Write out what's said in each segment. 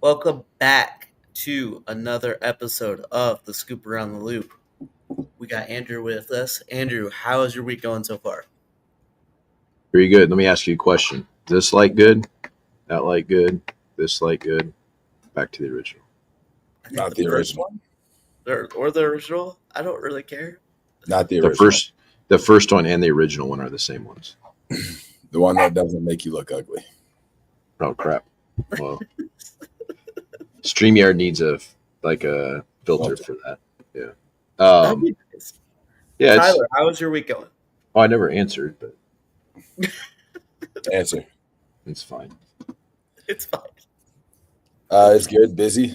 Welcome back to another episode of the Scoop Around the Loop. We got Andrew with us. Andrew, how is your week going so far? Very good. Let me ask you a question. This light good? That light good? This light good? Back to the original. I think Not the first original. one or the original. I don't really care. Not the The original. first one and the original one are the same ones. The one that doesn't make you look ugly. Oh crap. Well, StreamYard needs a filter for that. Yeah. That'd be nice. Yeah. Tyler, how is your week going? I never answered, but Answer. it's fine. It's fine. It's good. Busy.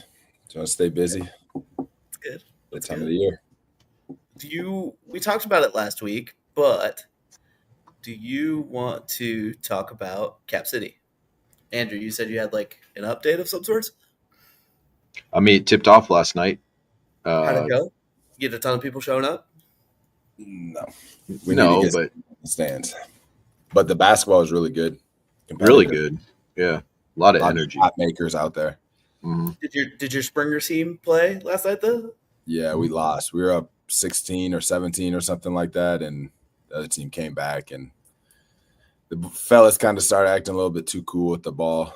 Just want to stay busy. It's good. That time of the year. We talked about it last week, but do you want to talk about Cap City? Andrew, you said you had like an update of some sorts. I mean, it tipped off last night. How'd it go? Get a ton of people showing up? No. But the stands. But the basketball is really good. really good. Yeah. A lot of energy. Shot makers out there. Mhm. Did your Springer team play last night though? Yeah, we lost. We were up 16 or 17 or something like that, and the other team came back, and the fellas kind of started acting a little bit too cool with the ball.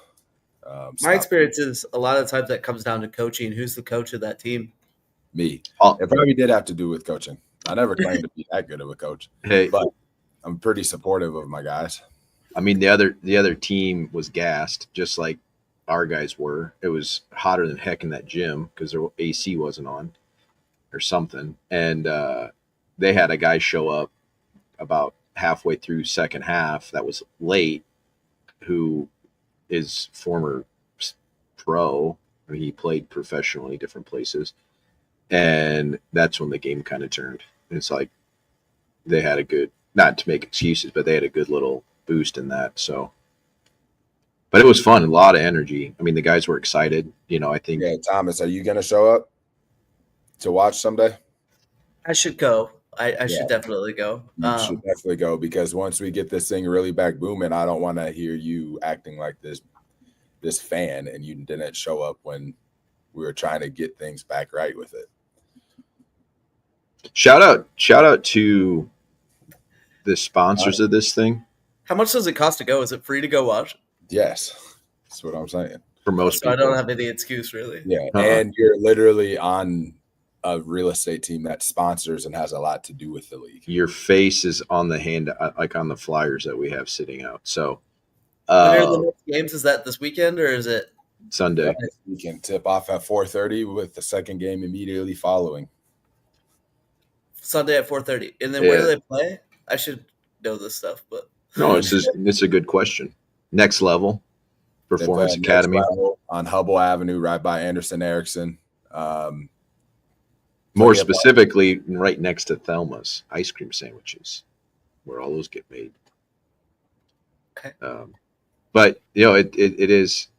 My experience is a lot of times that comes down to coaching. Who's the coach of that team? Me. Oh. It probably did have to do with coaching. I never claimed to be that good of a coach, Hey, but I'm pretty supportive of my guys. I mean, the other team was gassed, just like our guys were. It was hotter than heck in that gym because their AC wasn't on or something, and they had a guy show up about halfway through second half that was late, who is former pro. I mean, he played professionally different places, and that's when the game kind of turned. It's like they had a good, not to make excuses, but they had a good little boost in that. So, but it was fun, a lot of energy. I mean, the guys were excited. I think. Yeah, Thomas, are you going to show up to watch someday? I should go. I Yeah. should definitely go. You should definitely go, because once we get this thing really back booming, I don't want to hear you acting like this fan and you didn't show up when we were trying to get things back right with it. Shout out to the sponsors of this thing. How much does it cost to go? Is it free to go watch? Yes, that's what I'm saying. For most So people. I don't have any excuse really. Yeah, and you're literally on a real estate team that sponsors and has a lot to do with the league. Your face is on the hand, like on the flyers that we have sitting out. So, When are the next games? Is that this weekend or is it Sunday? We can tip off at 4:30 with the second game immediately following. Sunday at 4:30? And then where do they play? I should know this stuff, but No, it's a good question. Next Level Performance Academy on Hubble Avenue, right by Anderson Erickson. More specifically, right next to Thelma's ice cream sandwiches, where all those get made. Okay. But it is,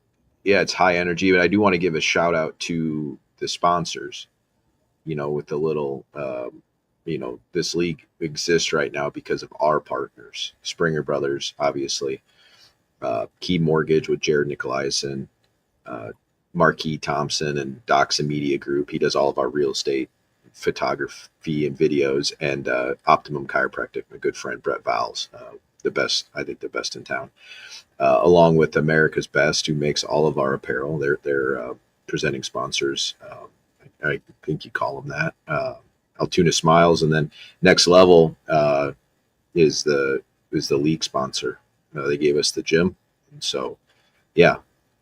it's high energy. But I do want to give a shout out to the sponsors. With the little, this league exists right now because of our partners, Springer Brothers, obviously, Key Mortgage with Jared Nicolaisen, Marquis Thompson, and Doxa Media Group. He does all of our real estate, photography, and videos, and Optimum Chiropractic, my good friend Brett Vowles, the best in town, along with America's Best, who makes all of our apparel. They're presenting sponsors. I think you call them that. Altoona Smiles, and then Next Level is the league sponsor. They gave us the gym, and so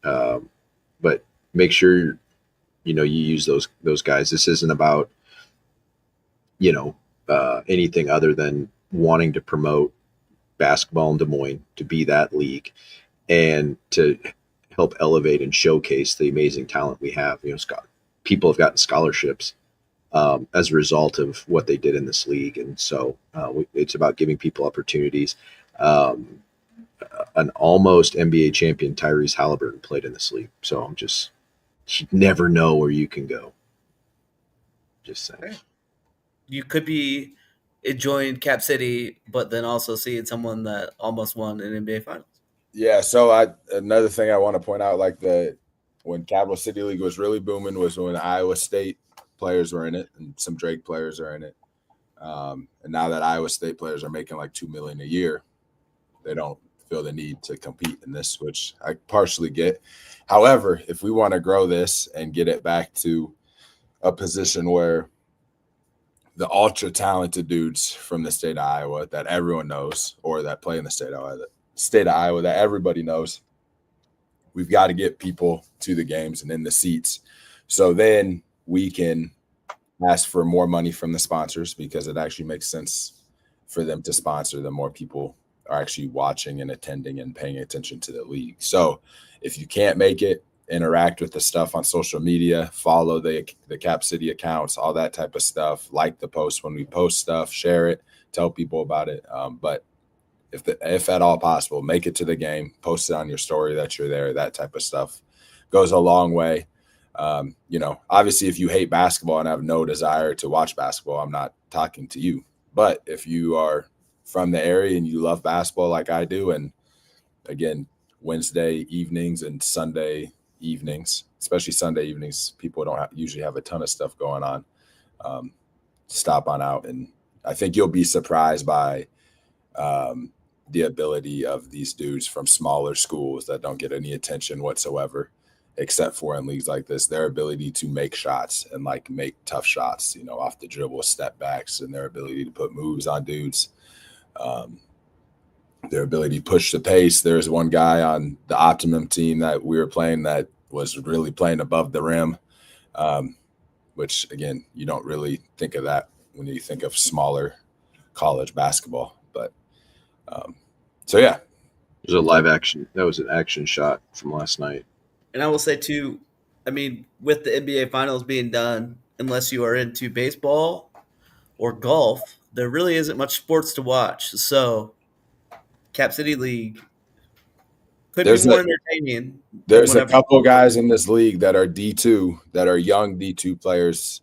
but make sure you use those guys. This isn't about anything other than wanting to promote basketball in Des Moines, to be that league, and to help elevate and showcase the amazing talent we have. People have gotten scholarships as a result of what they did in this league, and so it's about giving people opportunities. An almost NBA champion, Tyrese Halliburton, played in this league, so you never know where you can go. Just saying. You could be enjoying Cap City, but then also seeing someone that almost won an NBA Finals. Yeah, so another thing I want to point out, like the when Capital City League was really booming was when Iowa State players were in it and some Drake players are in it. And now that Iowa State players are making like $2 million a year, they don't feel the need to compete in this, which I partially get. However, if we want to grow this and get it back to a position where the ultra talented dudes from the state of Iowa that everyone knows, or that play in the state of Iowa that everybody knows, we've got to get people to the games and in the seats. So then we can ask for more money from the sponsors, because it actually makes sense for them to sponsor the more people are actually watching and attending and paying attention to the league. So if you can't make it, interact with the stuff on social media, follow the Cap City accounts, all that type of stuff, like the post when we post stuff, share it, tell people about it. But if at all possible, make it to the game, post it on your story that you're there. That type of stuff goes a long way. Obviously, if you hate basketball and have no desire to watch basketball, I'm not talking to you. But if you are from the area and you love basketball like I do, and again, Wednesday evenings and Sunday evenings, especially Sunday evenings, people don't usually have a ton of stuff going on. Stop on out, and I think you'll be surprised by the ability of these dudes from smaller schools that don't get any attention whatsoever, except for in leagues like this, their ability to make shots and like make tough shots, off the dribble, step backs, and their ability to put moves on dudes. Their ability to push the pace. There's one guy on the Optimum team that we were playing that was really playing above the rim, which, again, you don't really think of that when you think of smaller college basketball. But so, yeah. It was a live action. That was an action shot from last night. And I will say, too, I mean, with the NBA Finals being done, unless you are into baseball or golf, there really isn't much sports to watch. So Cap City League could be more entertaining. There's a couple guys in this league that are D2, that are young D2 players,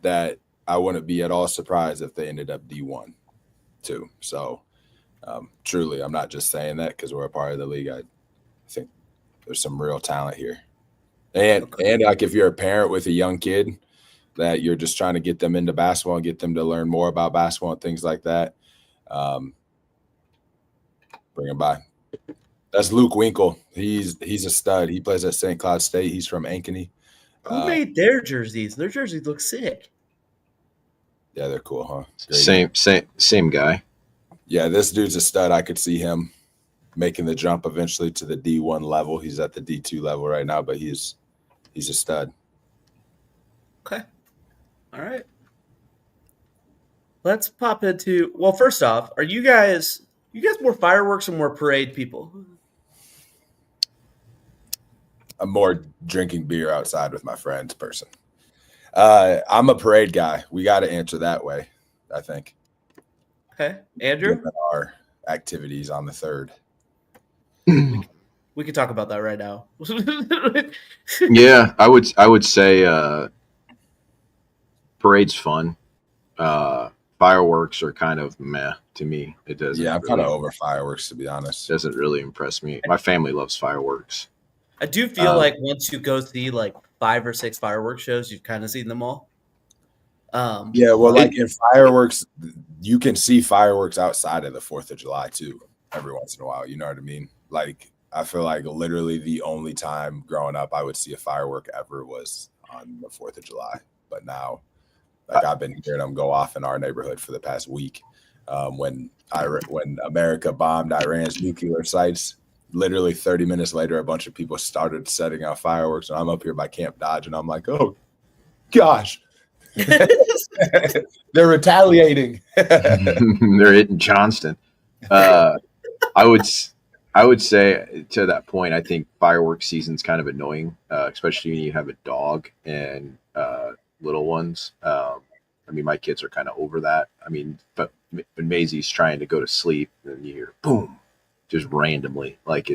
that I wouldn't be at all surprised if they ended up D1 too. So truly, I'm not just saying that because we're a part of the league. I think there's some real talent here. And like if you're a parent with a young kid that you're just trying to get them into basketball and get them to learn more about basketball and things like that, bring him by. That's Luke Winkle. He's a stud. He plays at St. Cloud State. He's from Ankeny. Who made their jerseys? Their jerseys look sick. Yeah, they're cool, huh? Great. Same guy. Yeah, this dude's a stud. I could see him making the jump eventually to the D1 level. He's at the D2 level right now, but he's a stud. Okay. All right. Let's pop into, well, first off, are you guys more fireworks or more parade people? I'm more drinking beer outside with my friends person. I'm a parade guy. We got to answer that way, I think. Okay. Andrew? Given our activities on the 3rd. We can talk about that right now. Yeah, I would say parade's fun. Fireworks are kind of meh to me. It doesn't. Yeah, I'm kind of over fireworks, to be honest. Doesn't really impress me. My family loves fireworks. I do feel like once you go see like 5 or 6 fireworks shows, you've kind of seen them all. Yeah, well, like in fireworks, you can see fireworks outside of the 4th of July too, every once in a while. You know what I mean? Like, I feel like literally the only time growing up I would see a firework ever was on the 4th of July. But now, like, I've been hearing them go off in our neighborhood for the past week. When America bombed Iran's nuclear sites, literally 30 minutes later, a bunch of people started setting out fireworks, and I'm up here by Camp Dodge, and I'm like, oh, gosh. They're retaliating. They're hitting Johnston. I would say to that point, I think fireworks season's kind of annoying, especially when you have a dog and little ones. I mean, my kids are kind of over that. I mean, but when Maisie's trying to go to sleep, and you hear boom, just randomly, like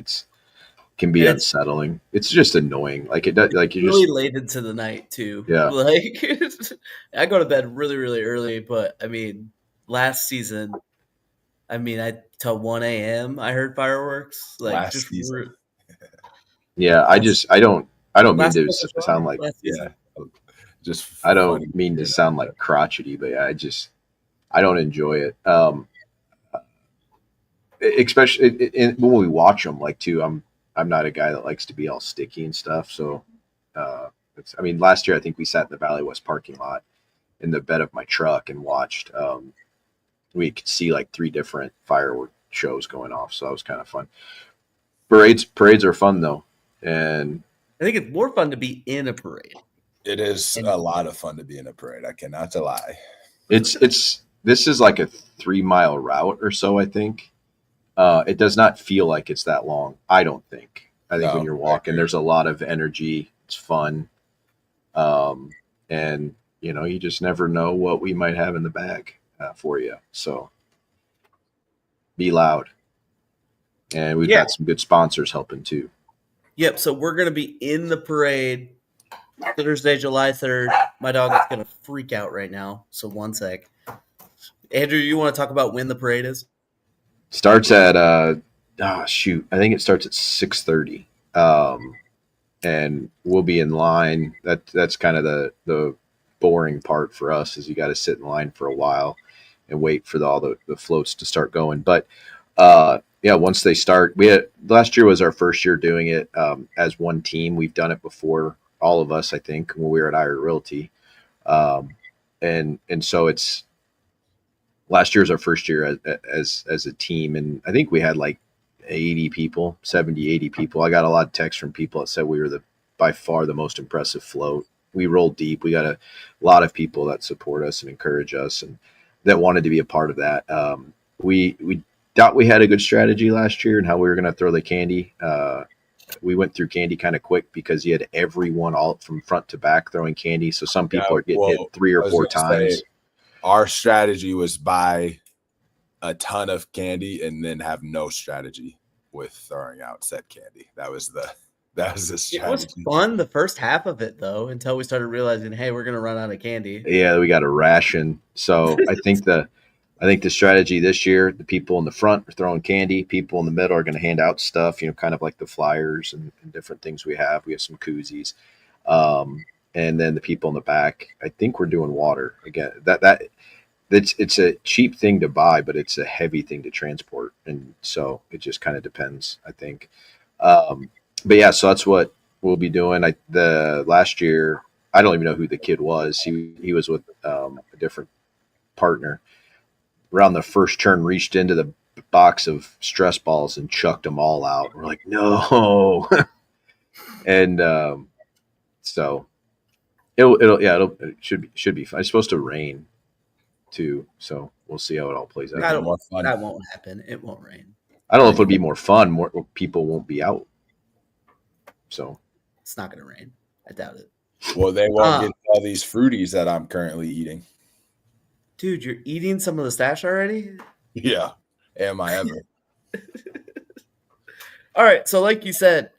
can be unsettling. It's just annoying. Like it does. Like you really just late into the night too. Yeah. Like I go to bed really, really early, but I mean, last season, till 1 a.m. I heard fireworks. Like last season. Yeah, I don't mean Last to Fourth of sound July like last Yeah, season. just I funny. don't mean to sound like crotchety, but yeah, I don't enjoy it. Especially when we watch them. Like too, I'm not a guy that likes to be all sticky and stuff. So, I mean, last year I think we sat in the Valley West parking lot in the bed of my truck and watched. We could see like 3 different firework shows going off, so that was kind of fun. Parades are fun though, and I think it's more fun to be in a parade. It is And a lot of fun to be in a parade. I cannot lie. it's this is like a 3 mile route or so. I think it does not feel like it's that long. I don't think. I think when No, you're I walking, agree. there's a lot of energy. It's fun, and you just never know what we might have in the bag for you. So be loud, and we've yeah, got some good sponsors helping too. yep. So we're gonna be in the parade Thursday, July 3rd. My dog is gonna freak out right now. So one sec, Andrew, you want to talk about when the parade is? Starts at shoot, I think it starts at 6:30. And we'll be in line. That's kind of the boring part for us is you got to sit in line for a while and wait for all the floats to start going. But yeah, once they start, we had last year was our first year doing it as one team. We've done it before, all of us, I think, when we were at Ira Realty, um, and so it's last year was our first year as a team, and I think we had like 80 people, 70, 80 people. I got a lot of texts from people that said we were the by far the most impressive float. We rolled deep. We got a lot of people that support us and encourage us and that wanted to be a part of that. We thought we had a good strategy last year and how we were going to throw the candy. We went through candy kind of quick because you had everyone all from front to back throwing candy. So some Yeah, people are getting hit well, three or I was four gonna say times. our strategy was buy a ton of candy and then have no strategy with throwing out said candy. That was the It was strategy. fun the first half of it though, until we started realizing, hey, we're gonna run out of candy. Yeah, we got a ration. So I think the strategy this year, the people in the front are throwing candy. People in the middle are going to hand out stuff, kind of like the flyers and different things we have. We have some koozies, and then the people in the back. I think we're doing water again. It's a cheap thing to buy, but it's a heavy thing to transport, and so it just kind of depends. I think, um, but yeah, so that's what we'll be doing. The last year, I don't even know who the kid was. He was with a different partner around the first turn reached into the box of stress balls and chucked them all out. We're like, no. And so it should be fun. It's supposed to rain too, so we'll see how it all plays Make out. it more fun. That won't happen. It won't rain. I don't know if it'll be more fun. More people won't be out. So It's not gonna rain. I doubt it. Well, they won't Uh, get all these fruities that I'm currently eating. dude, you're eating some of the stash already? Yeah. Am I ever? All right, so like you said,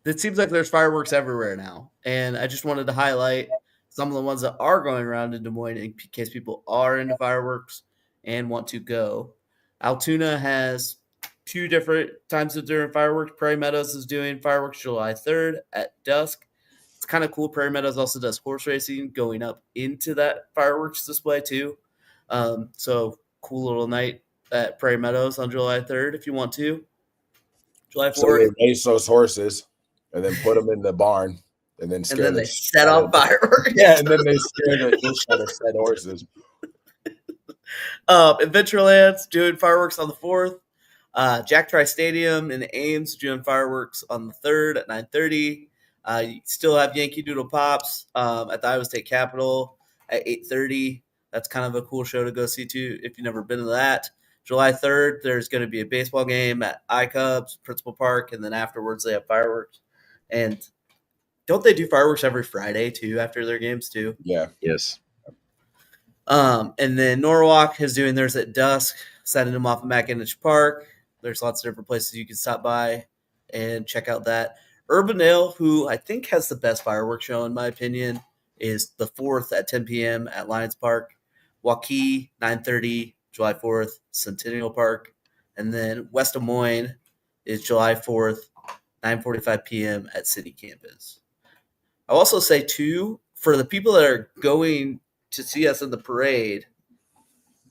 it seems like there's fireworks everywhere now, and I just wanted to highlight some of the ones that are going around in Des Moines in case people are into fireworks and want to go. Altoona has 2 different times of doing fireworks. Prairie Meadows is doing fireworks July 3rd at dusk. It's kind of cool. Prairie Meadows also does horse racing going up into that fireworks display too. So cool little night at Prairie Meadows on July 3rd if you want to. July So they 4th, race those horses and then put them in the barn and then and scare then the they shit set out off of fireworks. yeah, and then they scare the shit out of said horses. Adventureland's doing fireworks on the 4th. Jack Tri Stadium in Ames doing fireworks on the 3rd at 9:30. You still have Yankee Doodle Pops at the Iowa State Capitol at 8:30. That's kind of a cool show to go see too if you've never been to that. July 3rd, there's going to be a baseball game at iCubs, Principal Park, and then afterwards they have fireworks. And don't they do fireworks every Friday too after their games too? Yeah. yes, And then Norwalk is doing theirs at dusk, sending them off at McIntosh Park. There's lots of different places you can stop by and check out that. Urbandale, who I think has the best fireworks show in my opinion, is the 4th at 10 p.m. at Lions Park. Waukee, 9:30, July 4th, Centennial Park. And then West Des Moines is July 4th, 9:45 p.m. at city campus. I'll also say, too, for the people that are going to see us in the parade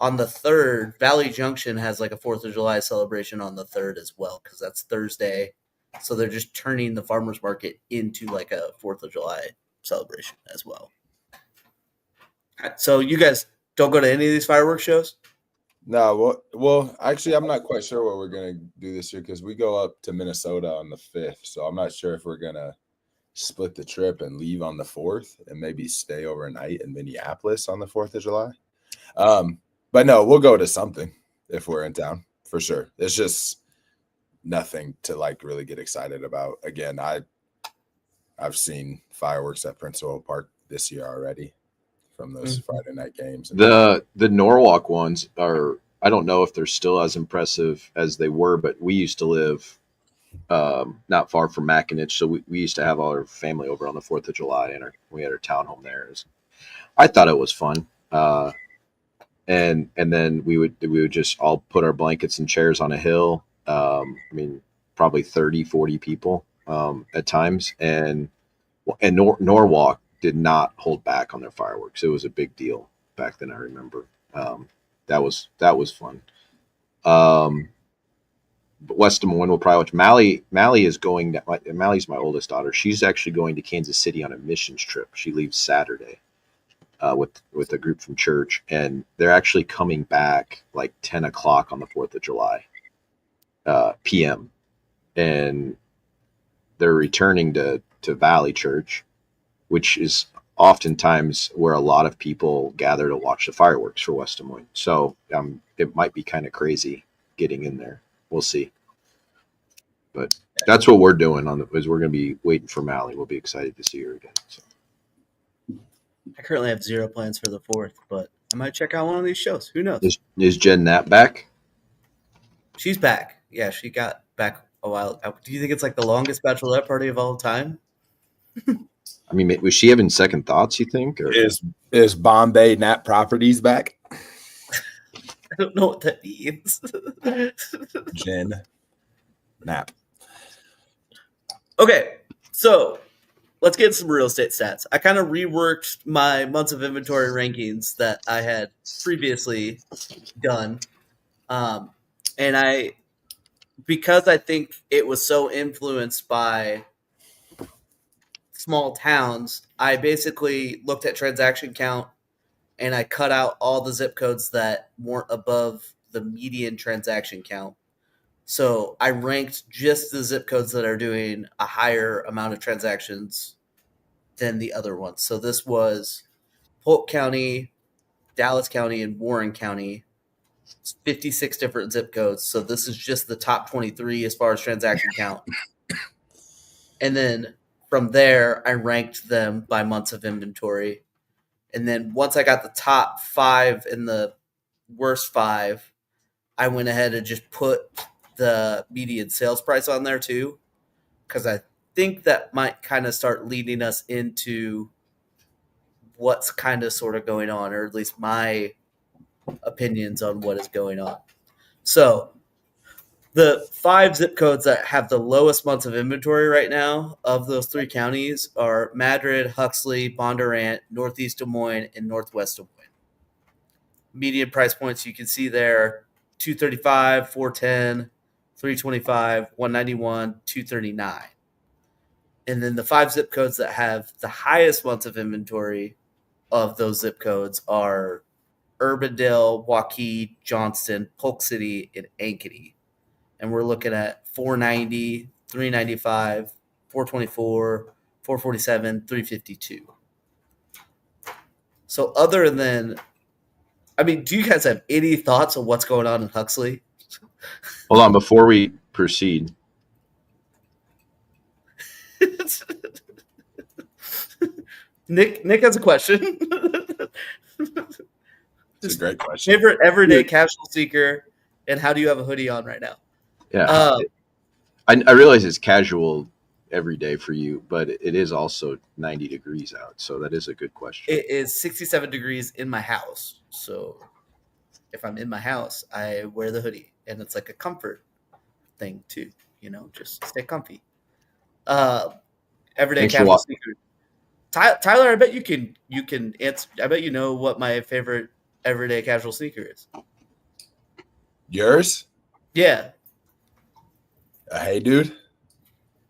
on the 3rd, Valley Junction has like a 4th of July celebration on the 3rd as well, because that's Thursday. So they're just turning the farmers market into like a 4th of July celebration as well. So you guys don't go to any of these fireworks shows? No, well, actually, I'm not quite sure what we're gonna do this year because we go up to Minnesota on the 5th. So I'm not sure if we're gonna split the trip and leave on the 4th and maybe stay overnight in Minneapolis on the 4th of July. But no, we'll go to something if we're in town for sure. It's just nothing to like really get excited about. Again, I've seen fireworks at Prince Oil Park this year already from those Friday night games. The Norwalk ones are, I don't know if they're still as impressive as they were, but we used to live not far from Mackinac, so we used to have all our family over on the 4th of July, and we had our townhome there. I thought it was fun. And then we would just all put our blankets and chairs on a hill. I mean, probably 30, 40 people at times, and Norwalk did not hold back on their fireworks. It was a big deal back then. I remember that was fun. But West Des Moines will probably watch. Mally is going. Mally's my oldest daughter. She's actually going to Kansas City on a missions trip. She leaves Saturday with a group from church, and they're actually coming back like 10 o'clock on the 4th of July p.m. and they're returning to Valley Church, which is oftentimes where a lot of people gather to watch the fireworks for West Des Moines. So it might be kind of crazy getting in there. We'll see. But that's what we're doing is we're going to be waiting for Mally. We'll be excited to see her again. So. I currently have zero plans for the 4th, but I might check out one of these shows. Who knows? Is Jen Knapp back? She's back. Yeah, she got back a while. Do you think it's like the longest bachelorette party of all time? I mean, was she having second thoughts, you think? Or? Is Bombay Nap Properties back? I don't know what that means. Jen Nap. Okay, so let's get some real estate stats. I kind of reworked my months of inventory rankings that I had previously done. And because I think it was so influenced by small towns, I basically looked at transaction count and I cut out all the zip codes that weren't above the median transaction count. So I ranked just the zip codes that are doing a higher amount of transactions than the other ones. So this was Polk County, Dallas County, and Warren County. It's 56 different zip codes. So this is just the top 23 as far as transaction count. And then from there, I ranked them by months of inventory. And then once I got the top 5 and the worst 5, I went ahead and just put the median sales price on there too, because I think that might kind of start leading us into what's kind of sort of going on, or at least my opinions on what is going on. So the 5 zip codes that have the lowest months of inventory right now of those 3 counties are Madrid, Huxley, Bondurant, Northeast Des Moines, and Northwest Des Moines. Median price points you can see there: 235, 410, 325, 191, 239. And then the 5 zip codes that have the highest months of inventory of those zip codes are Urbandale, Waukee, Johnston, Polk City, and Ankeny. And we're looking at 490, 395, 424, 447, 352. So other than, I mean, do you guys have any thoughts on what's going on in Huxley? Hold on, before we proceed. Nick has a question. It's a great question. Favorite everyday casual seeker, and how do you have a hoodie on right now? Yeah, I realize it's casual every day for you, but it is also 90 degrees out, so that is a good question. It is 67 degrees in my house, so if I'm in my house, I wear the hoodie, and it's like a comfort thing too. Just stay comfy. Uh, everyday Thanks for casual watching. sneaker. Tyler, I bet you can answer. I bet you know what my favorite everyday casual sneaker is. Yours? Yeah, Hey, dude.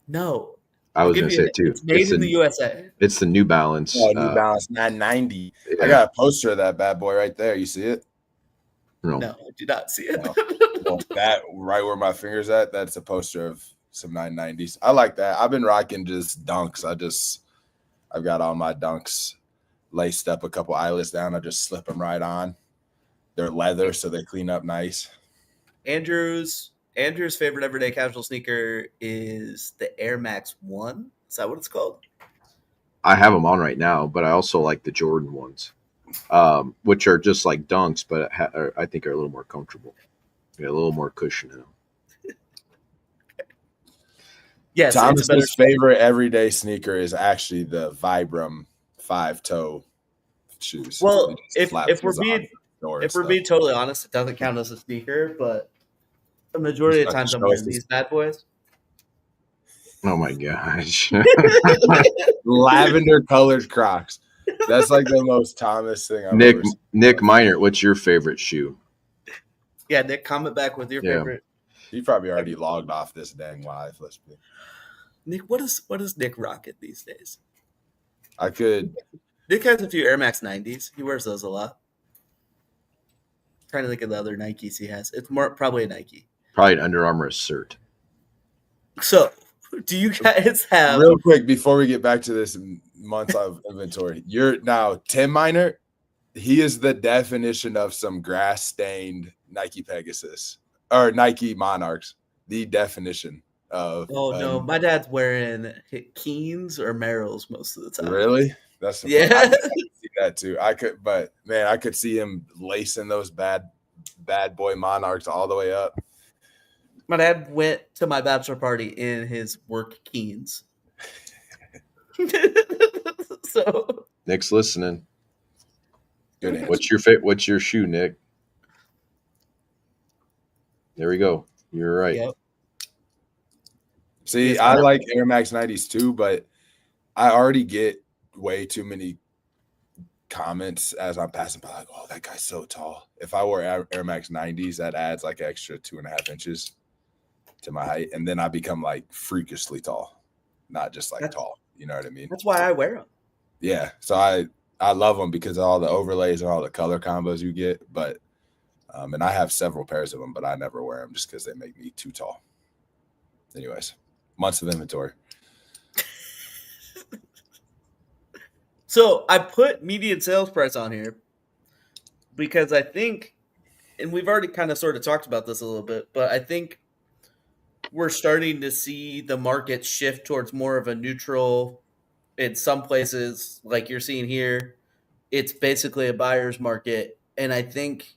no, I I'll was give gonna you. say it too. It's made in the USA. It's the New Balance. Oh, New Balance 990. I Yeah, got a poster of that bad boy right there. You see it? no, No, I do not see it. No. Well, that right where my finger's at, that's a poster of some 990s. I like that. I've been rocking just dunks. I've got all my dunks laced up a couple eyelets down. I just slip them right on. They're leather, so they clean up nice. Andrew's favorite everyday casual sneaker is the Air Max One. Is that what it's called? I have them on right now, but I also like the Jordan ones, which are just like dunks, but I think are a little more comfortable. Yeah, a little more cushion in them. Yes, it's a better. Thomas's favorite everyday sneaker is actually the Vibram 5-toe shoes. Well, They just if flap if we're those on being the door and if we're stuff. being totally honest, it doesn't count as a sneaker, but the majority of the times I'm Show us wearing this these bad boys. Oh my gosh! lavender colored Crocs. That's like the most Thomas thing I've Nick ever seen. Nick Minor, what's your favorite shoe? Yeah, Nick, comment back with your Yeah. favorite. He probably already logged off this dang live. Let's be. Nick, what is Nick rocking these days? I could. Nick has a few Air Max 90s. He wears those a lot. Trying to think of the other Nikes he has. It's more probably a Nike. Probably an Under Armour assert. So, do you guys have Real quick before we get back to this months of inventory, you're now Tim Miner. He is the definition of some grass stained Nike Pegasus or Nike Monarchs. The definition of. Oh no, my dad's wearing Keens or Merrills most of the time. Really? That's Yeah. I could see that too. I could see him lacing those bad boy Monarchs all the way up. My dad went to my bachelor party in his work Keens. So Nick's listening. Good answer. What's your shoe, Nick? There we go. You're right. yep. See, Yes, I sir. like Air Max 90s too, but I already get way too many comments as I'm passing by, like, oh, that guy's so tall. If I wore Air Max 90s, that adds like extra 2.5 inches to my height, and then I become like freakishly tall, not just like tall. You know what I mean? That's why I wear them. Yeah. So I love them because of all the overlays and all the color combos you get. But and I have several pairs of them, but I never wear them just because they make me too tall. Anyways, months of inventory. So I put median sales price on here because I think, and we've already kind of sort of talked about this a little bit, but I think we're starting to see the market shift towards more of a neutral. In some places, like you're seeing here, it's basically a buyer's market. And I think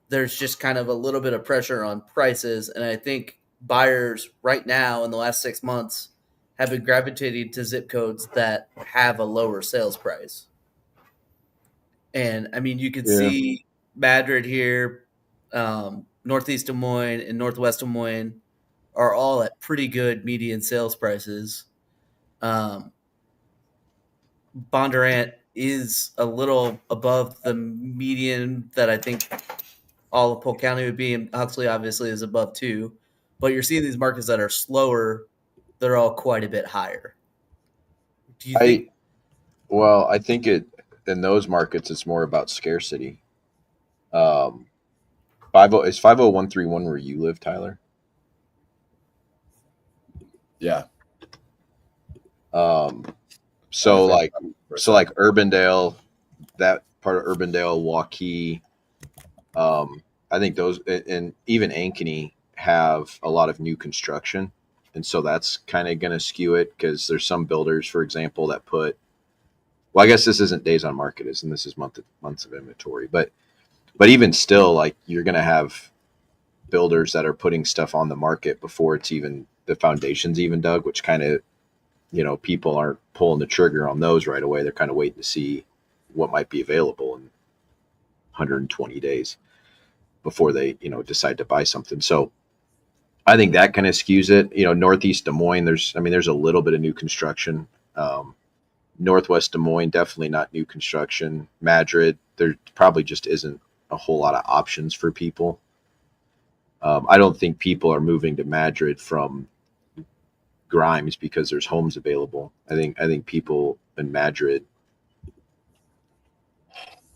there's just kind of a little bit of pressure on prices. And I think buyers right now in the last 6 months have been gravitating to zip codes that have a lower sales price. And I mean, you can see Madrid here, Northeast Des Moines and Northwest Des Moines are all at pretty good median sales prices. Bondurant is a little above the median that I think all of Polk County would be, and Huxley obviously is above too. But you're seeing these markets that are slower; they're all quite a bit higher. Do you think? I think in those markets it's more about scarcity. 50131 where you live, Tyler? Yeah. So like Urbandale, that part of Urbandale, Waukee, I think those, and even Ankeny have a lot of new construction, and so that's kind of going to skew it because there's some builders, for example, that put. Well, I guess this isn't days on market, and this is months of inventory, but even still, like you're going to have builders that are putting stuff on the market before it's even the foundation's even dug, which kind of, people aren't pulling the trigger on those right away. They're kind of waiting to see what might be available in 120 days before they, decide to buy something. So I think that kind of skews it. Northeast Des Moines, there's a little bit of new construction. Northwest Des Moines, definitely not new construction. Madrid, there probably just isn't a whole lot of options for people. I don't think people are moving to Madrid from Grimes because there's homes available. I think people in Madrid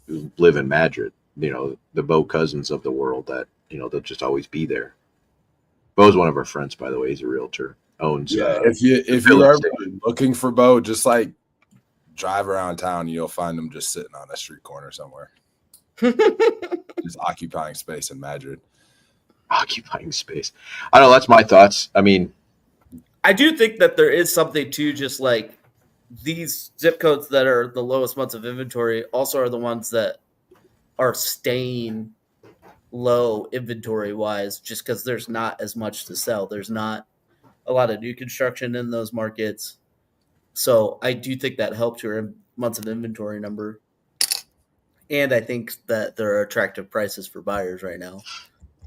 who live in Madrid, the Bo Cousins of the world, that they'll just always be there. Bo's one of our friends, by the way. He's a realtor. Owns Yeah, if you're ever looking for Bo, just like drive around town, you'll find him just sitting on a street corner somewhere, just occupying space in Madrid. Occupying space. I don't know. That's my thoughts. I mean, I do think that there is something to just like these zip codes that are the lowest months of inventory also are the ones that are staying low inventory wise, just because there's not as much to sell. There's not a lot of new construction in those markets. So I do think that helped your months of inventory number. And I think that there are attractive prices for buyers right now.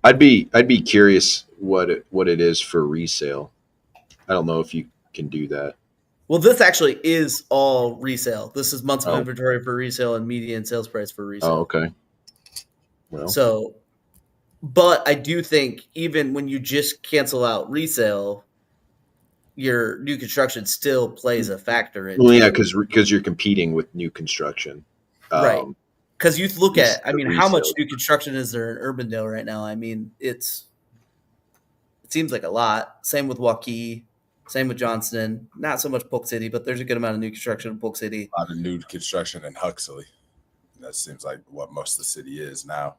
I'd be curious what it is for resale. I don't know if you can do that. Well, this actually is all resale. This is months of inventory for resale and median sales price for resale. Oh, okay. Well, so, but I do think even when you just cancel out resale, your new construction still plays a factor in. Well, yeah, because you're competing with new construction, right? Because you look at, I mean, resale. How much new construction is there in Urbandale right now? I mean, it seems like a lot. Same with Waukee. Same with Johnston. Not so much Polk City, but there's a good amount of new construction in Polk City. A lot of new construction in Huxley. That seems like what most of the city is now.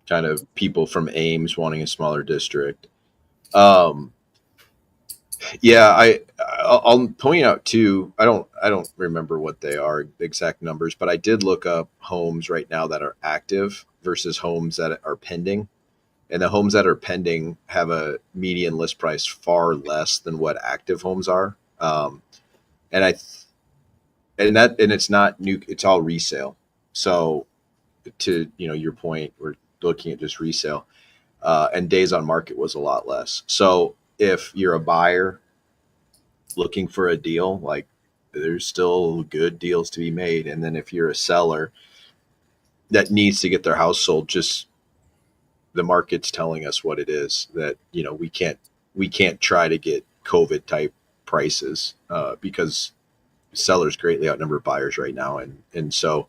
Kind of people from Ames wanting a smaller district. Yeah, I'll point out too. I don't remember what they are, the exact numbers, but I did look up homes right now that are active versus homes that are pending. And the homes that are pending have a median list price far less than what active homes are. And it's not new; it's all resale. So, to your point, we're looking at just resale, and days on market was a lot less. So, if you're a buyer looking for a deal, like there's still good deals to be made, and then if you're a seller that needs to get their house sold, just the market's telling us what it is, that we can't try to get COVID type prices because sellers greatly outnumber buyers right now, and so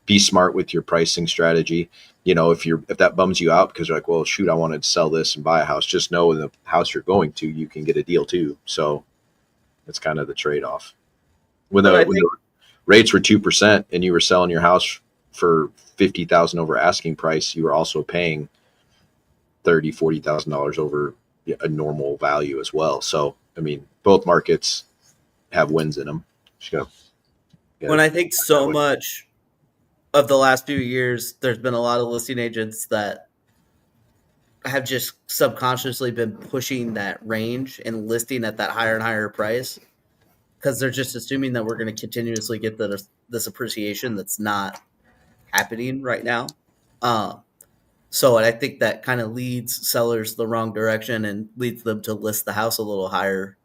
be smart with your pricing strategy. If that bums you out because you're like, well, shoot, I wanted to sell this and buy a house, just know in the house you're going to, you can get a deal too. So that's kind of the trade-off. When the rates were 2% and you were selling your house for $50,000 over asking price, you were also paying $30,000-$40,000 over a normal value as well. So, I mean, both markets have wins in them. When I think so much of the last few years, there's been a lot of listing agents that have just subconsciously been pushing that range and listing at that higher and higher price because they're just assuming that we're going to continuously get this appreciation that's not happening right now. So I think that kind of leads sellers the wrong direction and leads them to list the house a little higher,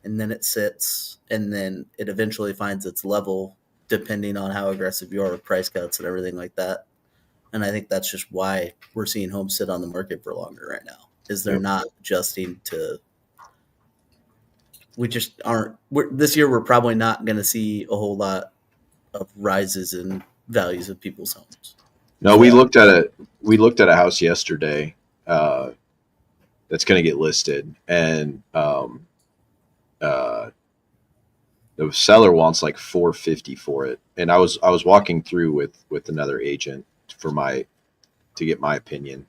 and then it sits, and then it eventually finds its level depending on how aggressive you are with price cuts and everything like that. And I think that's just why we're seeing homes sit on the market for longer right now, is they're not adjusting to – we just aren't – this year we're probably not going to see a whole lot of rises in values of people's homes. No, we looked at a house yesterday that's going to get listed, and the seller wants like $450 for it. And I was walking through with another agent to get my opinion,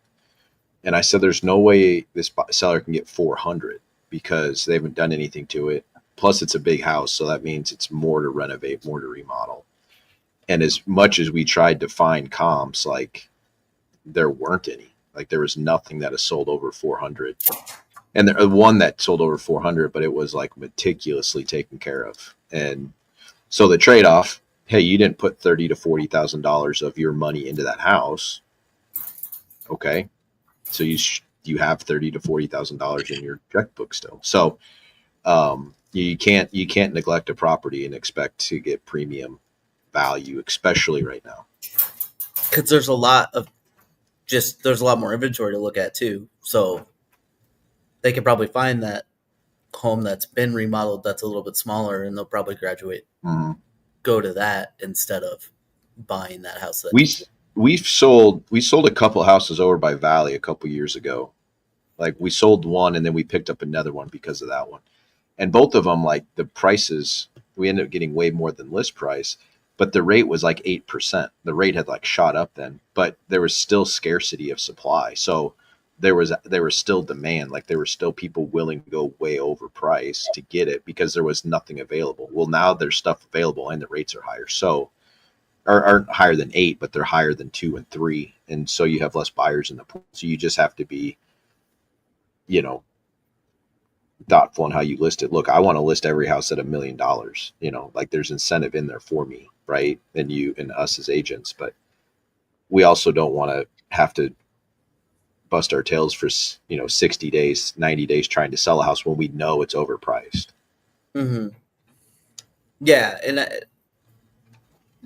and I said, "There's no way this seller can get $400 because they haven't done anything to it. Plus, it's a big house, so that means it's more to renovate, more to remodel." And as much as we tried to find comps, like there weren't any. Like there was nothing that has sold over 400. And the one that sold over 400, but it was like meticulously taken care of. And so the trade-off, hey, you didn't put $30,000 to $40,000 of your money into that house. Okay. So you you have $30,000 to $40,000 in your checkbook still. So you can't neglect a property and expect to get premium value, especially right now. Because there's a lot more inventory to look at too. So they could probably find that home that's been remodeled that's a little bit smaller, and they'll probably go to that instead of buying that house. We sold a couple houses over by Valley a couple years ago. Like we sold one and then we picked up another one because of that one. And both of them, like the prices, we ended up getting way more than list price, but the rate was like 8%. The rate had like shot up then, but there was still scarcity of supply. So there was still demand. Like there were still people willing to go way over price to get it because there was nothing available. Well, now there's stuff available and the rates are higher. So aren't higher than 8, but they're higher than 2 and 3. And so you have less buyers in the pool. So you just have to be, thoughtful in how you list it. Look, I want to list every house at $1 million, like there's incentive in there for me, right? And you and us as agents, but we also don't want to have to bust our tails for, 60 days, 90 days trying to sell a house when we know it's overpriced. Mm-hmm. Yeah. And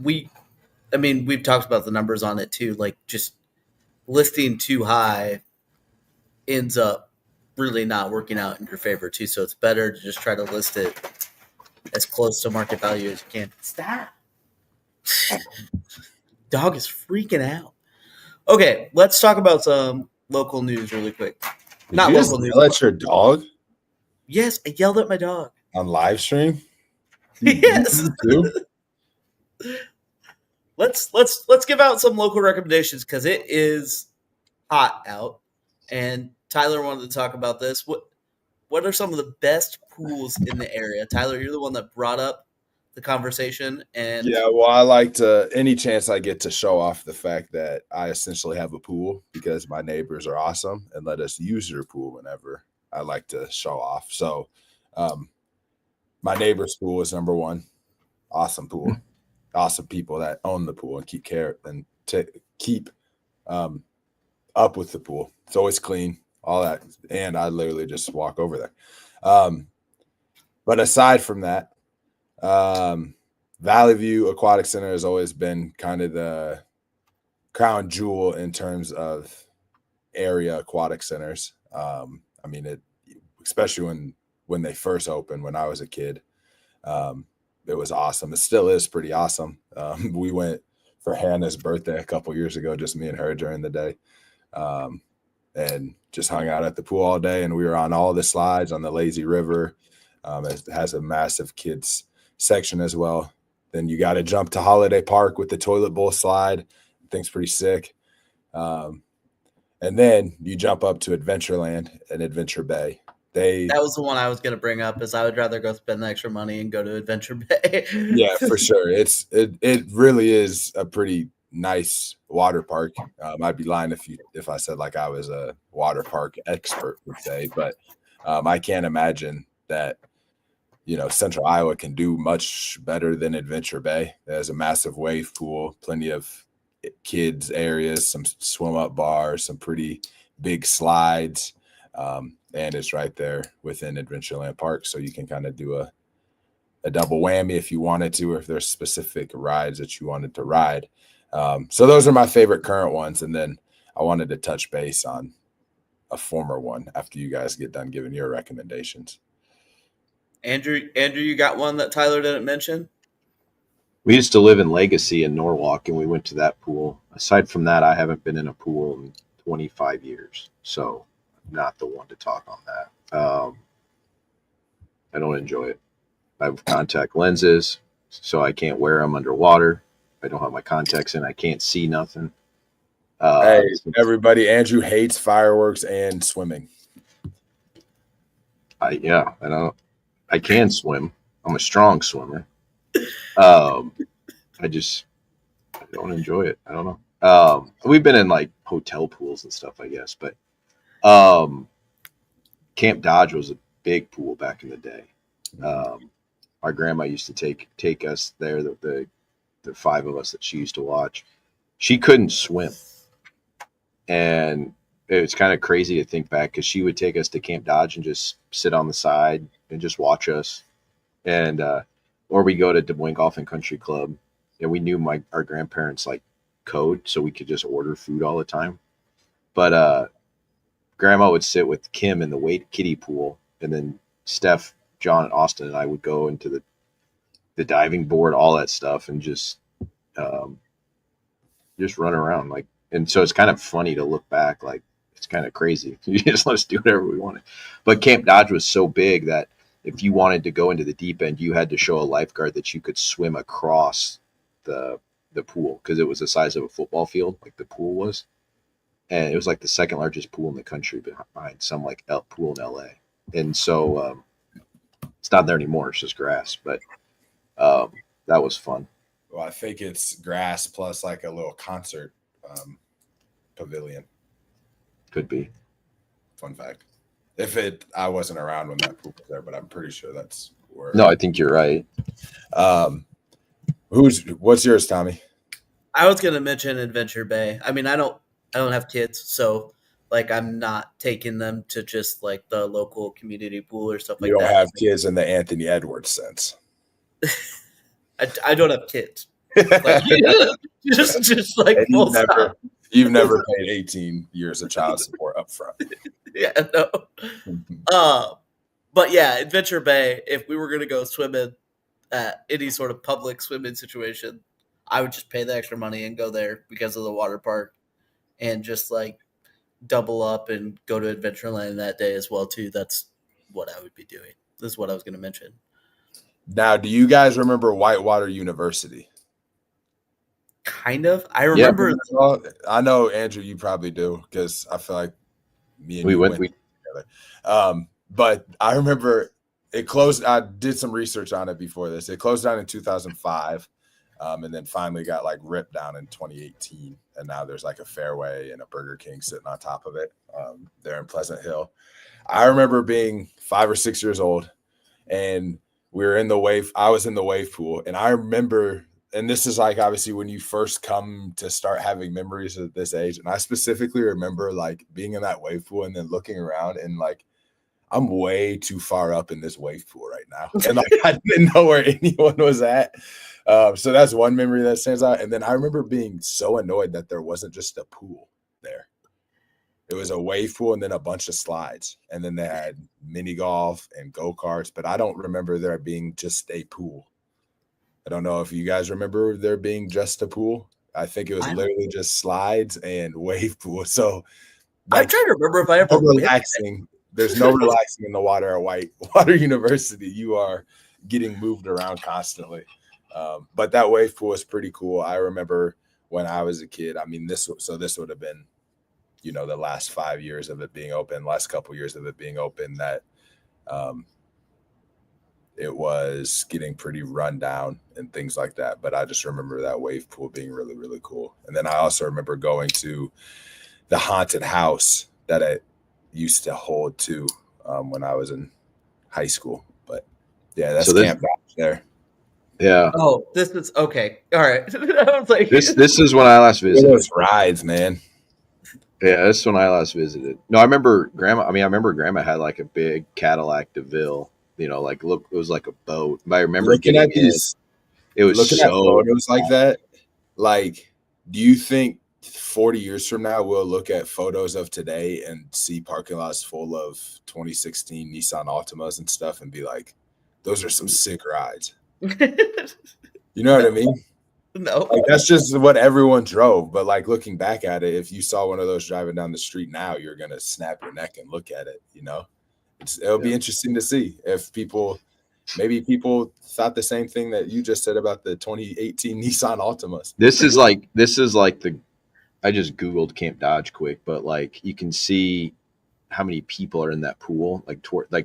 we've talked about the numbers on it too. Like just listing too high ends up really not working out in your favor too. So it's better to just try to list it as close to market value as you can. Stop. Dog is freaking out. Okay, let's talk about some local news really quick. Did Not you just local news. yell at your dog Yes, I yelled at my dog. on live stream? Yes. You too? Let's give out some local recommendations because it is hot out, and Tyler wanted to talk about this. What are some of the best pools in the area? Tyler, you're the one that brought up the conversation, and Yeah, well, I like to any chance I get to show off the fact that I essentially have a pool because my neighbors are awesome and let us use their pool whenever I like to show off. So, my neighbor's pool is number one. Awesome pool, awesome people that own the pool and keep care and to keep up with the pool. It's always clean, all that, and I literally just walk over there. But aside from that, Valley View Aquatic Center has always been kind of the crown jewel in terms of area aquatic centers. Especially when they first opened when I was a kid, it was awesome. It still is pretty awesome. We went for Hannah's birthday a couple years ago, just me and her during the day, and just hung out at the pool all day. And we were on all the slides on the lazy river. It has a massive kids section as well. Then you got to jump to Holiday Park with the toilet bowl slide. Thing's pretty sick. And then you jump up to Adventureland and Adventure Bay. that was the one I was going to bring up. Is I would rather go spend the extra money and go to Adventure Bay. Yeah, for sure. It really is a pretty nice water park. I'd be lying if I said like I was a water park expert would say, but I can't imagine that Central Iowa can do much better than Adventure Bay. There's a massive wave pool, plenty of kids areas, some swim up bars, some pretty big slides, and it's right there within Adventureland Park, so you can kind of do a double whammy if you wanted to, or if there's specific rides that you wanted to ride. So those are my favorite current ones, and then I wanted to touch base on a former one after you guys get done giving your recommendations. Andrew, you got one that Tyler didn't mention? We used to live in Legacy in Norwalk, and we went to that pool. Aside from that, I haven't been in a pool in 25 years, so I'm not the one to talk on that. I don't enjoy it. I have contact lenses, so I can't wear them underwater. I don't have my contacts in. I can't see nothing. Hey, everybody, Andrew hates fireworks and swimming. I can swim. I'm a strong swimmer. I don't enjoy it. I don't know. We've been in like hotel pools and stuff, I guess, but Camp Dodge was a big pool back in the day. Our grandma used to take us there. The 5 of us that she used to watch, she couldn't swim, and it's kind of crazy to think back because she would take us to Camp Dodge and just sit on the side and just watch us, and or we go to Des Moines Golf and Country Club, and we knew our grandparents like code, so we could just order food all the time. But Grandma would sit with Kim in the wait kiddie pool, and then Steph, John, and Austin and I would go into the diving board, all that stuff, and um, just run around like. And so it's kind of funny to look back, like it's kind of crazy. You just let us do whatever we wanted. But Camp Dodge was so big that if you wanted to go into the deep end, you had to show a lifeguard that you could swim across the pool because it was the size of a football field, like the pool was, and it was like the second largest pool in the country behind some like pool in LA. And so it's not there anymore; it's just grass. But that was fun. Well, I think it's grass plus like a little concert pavilion. Could be. Fun fact. I wasn't around when that pool was there, but I'm pretty sure that's where. No, I think you're right. What's yours, Tommy? I was gonna mention Adventure Bay. I mean, I don't have kids, so like I'm not taking them to just like the local community pool or stuff like that. You don't have kids in the Anthony Edwards sense. I don't have kids. Like, just like you've never paid 18 years of child support up front. Yeah, no. But yeah, Adventure Bay, if we were gonna go swimming at any sort of public swimming situation, I would just pay the extra money and go there because of the water park and just like double up and go to Adventureland that day as well too. That's what I would be doing. This is what I was gonna mention. Now, do you guys remember Whitewater University? Kind of. I remember. Yeah, I know, Andrew, you probably do because I feel like me and you went together. But I remember it closed. I did some research on it before this. It closed down in 2005, and then finally got like ripped down in 2018. And now there's like a Fairway and a Burger King sitting on top of it there in Pleasant Hill. I remember being 5 or 6 years old, and we were in the wave. I was in the wave pool, and I remember. And this is like obviously when you first come to start having memories at this age. And I specifically remember like being in that wave pool and then looking around and like, I'm way too far up in this wave pool right now. And like, I didn't know where anyone was at. So that's one memory that stands out. And then I remember being so annoyed that there wasn't just a pool there. It was a wave pool and then a bunch of slides. And then they had mini golf and go-karts, but I don't remember there being just a pool. I don't know if you guys remember there being just a pool. I think it was literally just slides and wave pool. So like, I'm trying to remember if I ever relaxing. There's no relaxing in the water at Whitewater University. You are getting moved around constantly. But that wave pool is pretty cool. I remember when I was a kid. I mean, this would have been, the last 5 years of it being open, last couple years of it being open. That it was getting pretty run down and things like that. But I just remember that wave pool being really, really cool. And then I also remember going to the haunted house that it used to hold too when I was in high school. But yeah, that's Camp Dodge there. Yeah. Oh, this is okay. All right. I was like, this is when I last visited. Those rides, man. Yeah, this is when I last visited. No, I remember Grandma had like a big Cadillac DeVille. Like look, it was like a boat. But I remember looking at these. It was looking so at photos like that. Like, do you think 40 years from now we'll look at photos of today and see parking lots full of 2016 Nissan Altimas and stuff and be like, those are some sick rides? You know what I mean? No, like that's just what everyone drove. But like looking back at it, if you saw one of those driving down the street now, you're gonna snap your neck and look at it. It'll be interesting to see if people thought the same thing that you just said about the 2018 Nissan Altimas. This is like I just Googled Camp Dodge quick, but like you can see how many people are in that pool.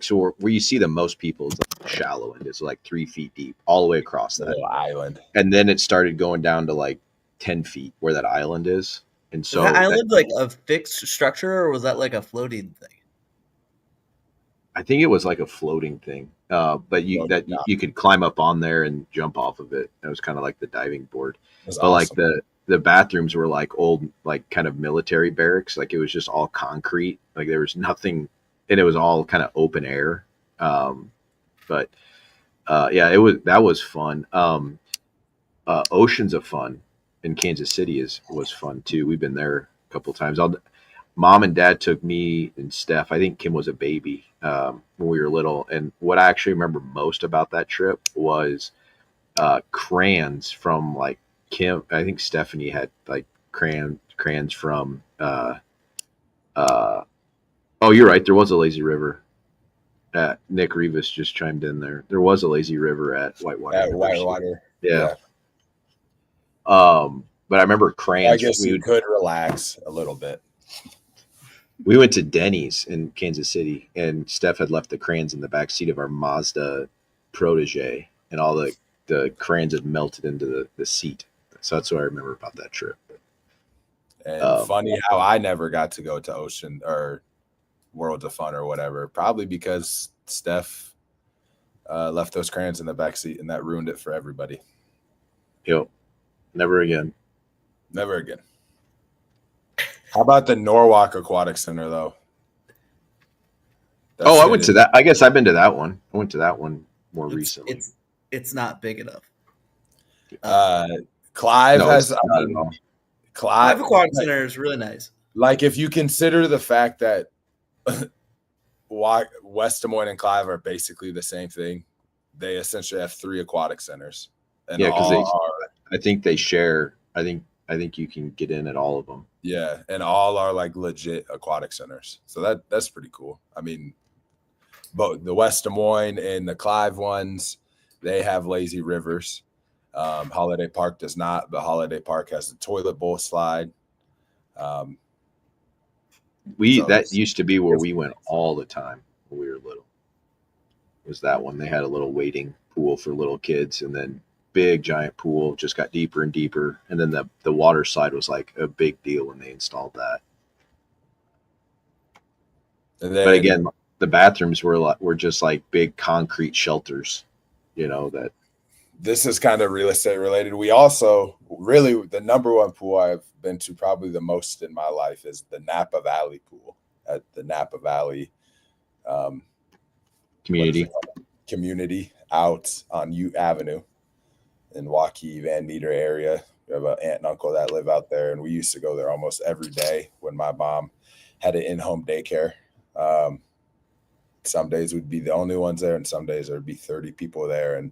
So where you see the most people is like the shallow end. It's like 3 feet deep all the way across that island. And then it started going down to like 10 feet where that island is. And so was that island like a fixed structure or was that like a floating thing? I think it was like a floating thing, but you could climb up on there and jump off of it. It was kind of like the diving board. But awesome. Like the bathrooms were like old, like kind of military barracks. Like it was just all concrete. Like there was nothing, and it was all kind of open air. But yeah, it was that was fun. Oceans of Fun in Kansas City is was fun too. We've been there a couple of times. Mom and Dad took me and Steph. I think Kim was a baby when we were little. And what I actually remember most about that trip was crayons from like Kim. I think Stephanie had like crayons from. Uh, oh, you're right. There was a lazy river. Nick Rivas just chimed in there. There was a lazy river at Whitewater At University. Whitewater. Yeah. Yeah. But I remember I crayons. guess you could relax a little bit. We went to Denny's in Kansas City, and Steph had left the crayons in the back seat of our Mazda Protege, and all the crayons had melted into the seat. So that's what I remember about that trip. And funny how I never got to go to Ocean or Worlds of Fun or whatever, probably because Steph left those crayons in the back seat, and that ruined it for everybody. Yep. Never again. Never again. How about the Norwalk Aquatic Center, though? That I shit went to is- that. I guess I've been to that one. I went to that one more recently. It's not big enough. Clive No, has it's not at all. Clive Clive Aquatic Center is really nice. like if you consider the fact that West Des Moines and Clive are basically the same thing, they essentially have 3 aquatic centers, and Yeah, because all are I think they share. I think you can get in at all of them. yeah, and all are like legit aquatic centers. So that's pretty cool. I mean, both the West Des Moines and the Clive ones, they have lazy rivers. Holiday Park does not, but Holiday Park has the toilet bowl slide. So That used to be where we went all the time when we were little. Was that one? They had a little wading pool for little kids, and then big giant pool just got deeper and deeper, and then the water slide was like a big deal when they installed that. and then, But again, the bathrooms were just like big concrete shelters, that this is kind of real estate related. We also really the number one pool I've been to probably the most in my life is the Napa Valley pool at the Napa Valley community out on Ute Avenue in Waukee, Van Meter area. We have an aunt and uncle that live out there, and we used to go there almost every day when my mom had an in-home daycare. Some days we'd be the only ones there, and some days there'd be 30 people there. And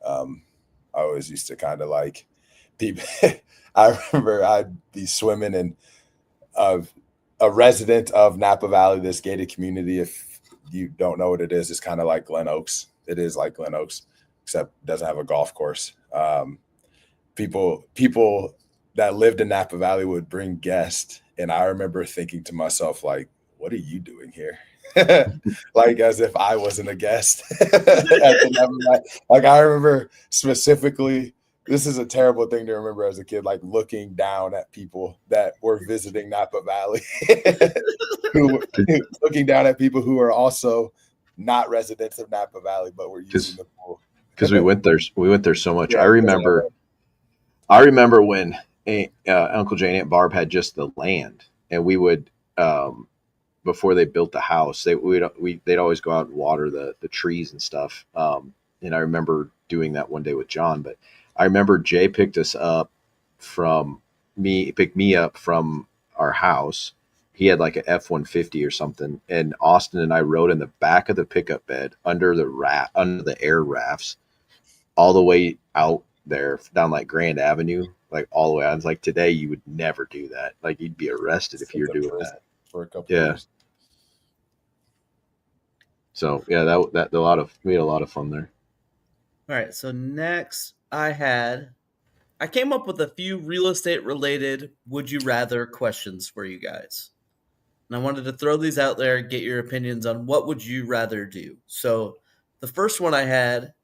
I always used to kind of like people. I remember I'd be swimming in a resident of Napa Valley, this gated community. If you don't know what it is, it's kind of like Glen Oaks. It is like Glen Oaks, except it doesn't have a golf course. People that lived in Napa Valley would bring guests, and I remember thinking to myself, like, what are you doing here? Like as if I wasn't a guest. Like I remember specifically, this is a terrible thing to remember as a kid, like looking down at people that were visiting Napa Valley, looking down at people who are also not residents of Napa Valley, but were using the pool. Because we went there so much. Yeah, I remember when Uncle Jay and Aunt Barb had just the land, and we would before they built the house, they'd always go out and water the trees and stuff. And I remember doing that one day with John. But I remember Jay picked me up from our house. He had like an F-150 or something, and Austin and I rode in the back of the pickup bed under the air rafts, all the way out there down like Grand Avenue, like all the way. I was like, today you would never do that. Like you'd be arrested if you were doing that. For a couple years. So yeah, we had a lot of fun there. All right, so next I came up with a few real estate related would you rather questions for you guys. And I wanted to throw these out there and get your opinions on what would you rather do. So the first one I had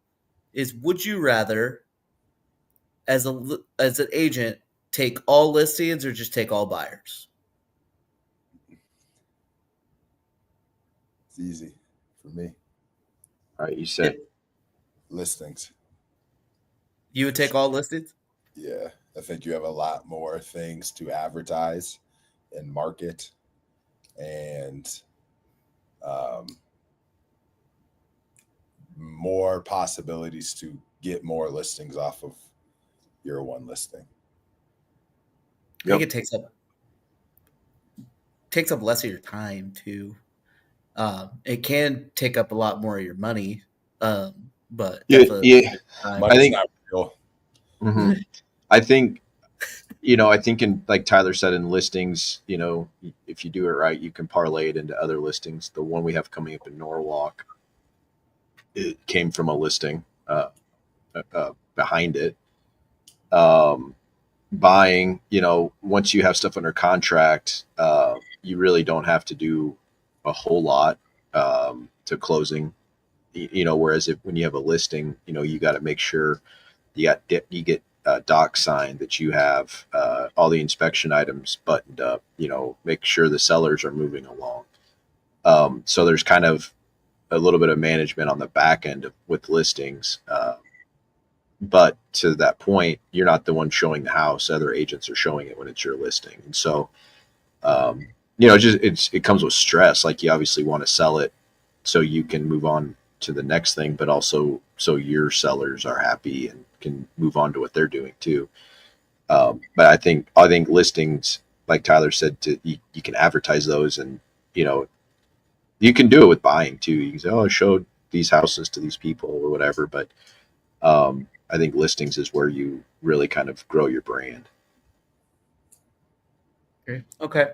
is would you rather as an agent take all listings or just take all buyers? It's easy for me. All right, you said Listings. You would take all listings? Yeah. I think you have a lot more things to advertise and market, and um, more possibilities to get more listings off of your one listing. I think Yep. it takes up less of your time too. It can take up a lot more of your money, but Yeah, definitely yeah. time. I Money's think. not real. Mhm. I think I think in like Tyler said in listings, if you do it right, you can parlay it into other listings. The one we have coming up in Norwalk, it came from a listing behind it. Um, Buying, once you have stuff under contract, you really don't have to do a whole lot to closing. Whereas if when you have a listing, you got to make sure you get doc signed, that you have all the inspection items buttoned up. Make sure the sellers are moving along. So there's kind of a little bit of management on the back end with listings. But to that point, you're not the one showing the house. Other agents are showing it when it's your listing, and so it comes with stress. Like you obviously want to sell it so you can move on to the next thing, but also so your sellers are happy and can move on to what they're doing too. But I think listings, like Tyler said, you can advertise those, and you know you can do it with buying too. You can say, "Oh, I showed these houses to these people" or whatever. But I think listings is where you really kind of grow your brand. Okay.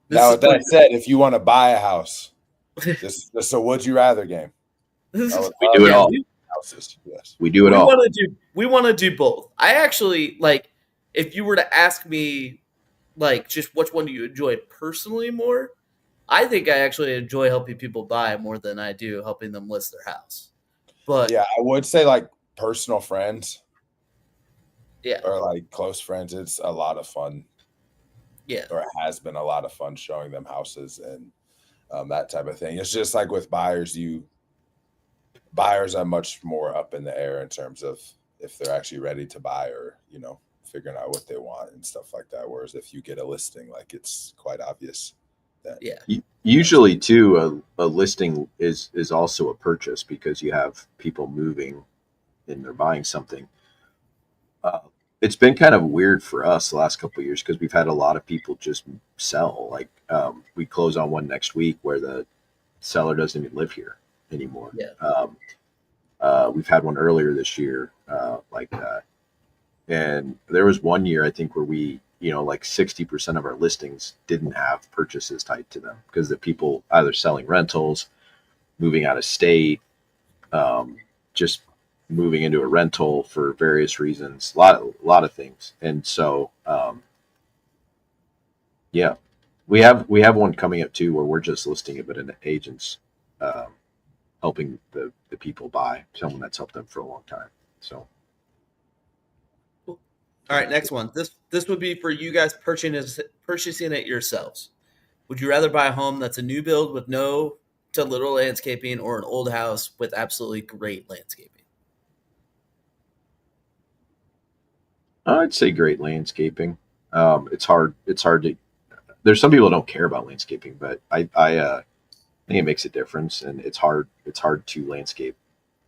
This Now, is with that pretty. said, if you want to buy a house, this a would you rather game. I would We love do it Yeah, all. houses. Yes. We do it we all. want to do both. I actually like if you were to ask me like just which one do you enjoy personally more, I think I actually enjoy helping people buy more than I do helping them list their house. But Yeah, I would say like personal friends yeah, or like close friends. It's a lot of fun, yeah, or it has been a lot of fun showing them houses and that type of thing. It's just like with buyers, buyers are much more up in the air in terms of if they're actually ready to buy, or figuring out what they want and stuff like that. Whereas if you get a listing, like it's quite obvious that yeah, that's Usually, too, a listing is also a purchase because you have people moving and they're buying something. Uh, it's been kind of weird for us the last couple of years because we've had a lot of people just sell. Like we close on one next week where the seller doesn't even live here anymore. yeah. We've had one earlier this year like that, and there was one year I think where we, like 60% of our listings didn't have purchases tied to them because the people either selling rentals, moving out of state, just moving into a rental for various reasons, a lot of things. And so, yeah, we have one coming up too where we're just listing it, but an agent's um, helping the people buy, someone that's helped them for a long time. So, Cool. All right, next one. This would be for you guys purchasing it yourselves. Would you rather buy a home that's a new build with no to little landscaping or an old house with absolutely great landscaping? I'd say great landscaping. It's hard. It's hard to. There's some people who don't care about landscaping, but I think it makes a difference, and it's hard. It's hard to landscape.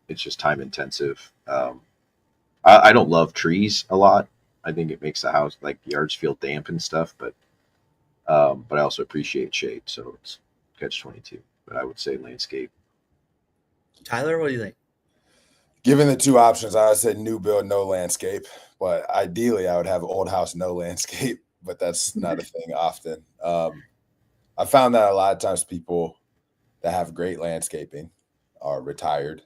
It's just time intensive. I don't love trees a lot. I think it makes the house like yards feel damp and stuff. But I also appreciate shade, so it's catch 22. But I would say landscape. Tyler, what do you think? given the two options. I would say new build, no landscape, but ideally I would have old house, no landscape. But that's not a thing often. I found that a lot of times people that have great landscaping are retired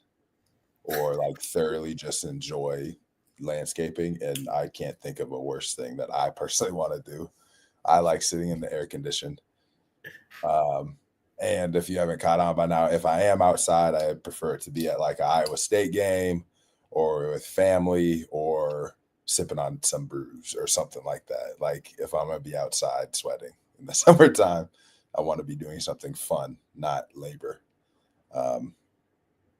or like thoroughly just enjoy landscaping. And I can't think of a worse thing that I personally want to do. I like sitting in the air conditioned. Um, and if you haven't caught on by now, if I am outside, I prefer it to be at like an Iowa State game or with family or sipping on some brews or something like that. Like if I'm going to be outside sweating in the summertime, I want to be doing something fun, not labor. Um,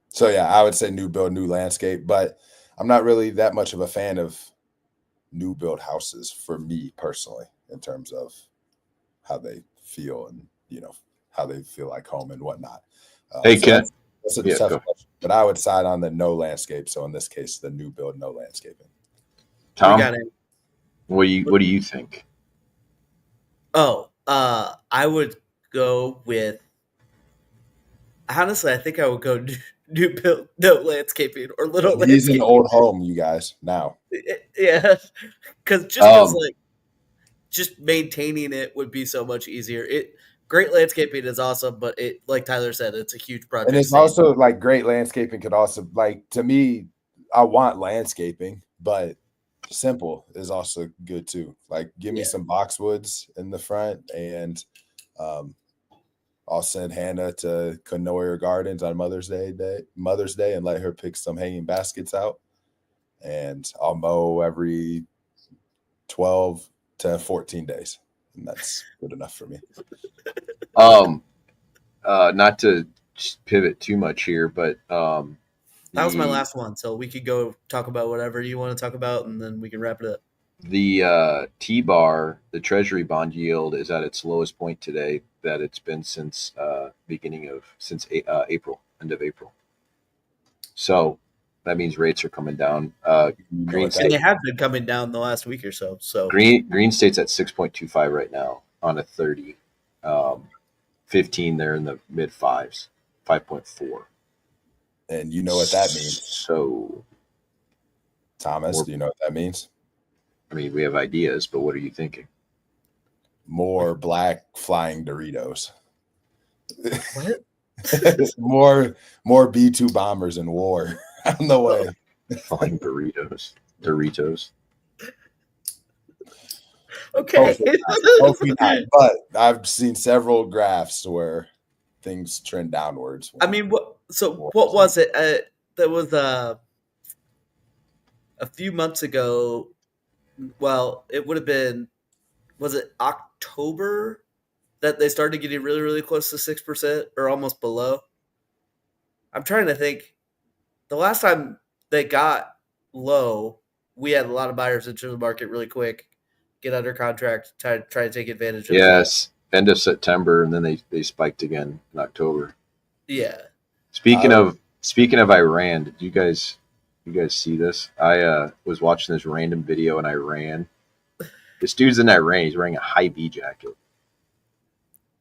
so yeah, I would say new build, new landscape, but I'm not really that much of a fan of new build houses for me personally in terms of how they feel and how they feel like home and whatnot. Hey, So Ken. that's a Yeah, tough go. question, but I would side on the no landscape. So in this case, the new build no landscaping. We Tom, got it. what do you think? Oh, I would go with. Honestly, I think I would go new build, no landscaping or little He's an landscaping. old home, you guys. Now, Yeah, because Um, like just maintaining it would be so much easier. It great landscaping is awesome, but it like Tyler said, it's a huge and project. it's also like great landscaping could also like to me. I want landscaping, but simple is also good too. Like, give me Yeah, some boxwoods in the front, and um, I'll send Hannah to Canoyer Gardens on Mother's Day, and let her pick some hanging baskets out. And I'll mow every 12 to 14 days, and that's good enough for me. um, not to pivot too much here, but that was my the last one. So we could go talk about whatever you want to talk about, and then we can wrap it up. T bar, the Treasury bond yield is at its lowest point today that it's been since April, end of April. So that means rates are coming down. You know Green what And that they State have been coming down the last week or so. So Green State's at 6.25 right now on a 30. 15 there in the mid fives, 5.4. and you know what that means, So, Thomas. more, Do you know what that means? I mean, we have ideas, but what are you thinking? More black flying Doritos. what? more B-2 bombers in war on the way. Flying burritos, Doritos. Okay. Hopefully not. But I've seen several graphs where things trend downwards. I mean, what? So what was it? There was a few months ago. Well, it would have been. Was it October that they started getting really, really close to 6% or almost below? I'm trying to think. The last time they got low, we had a lot of buyers into the market really quick, get under contract, try to take advantage of that. Yes, end of September, and then they spiked again in October. Yeah. Speaking of Iran, did you guys see this? I was watching this random video in Iran. This dude's in Iran. He's wearing a high V jacket.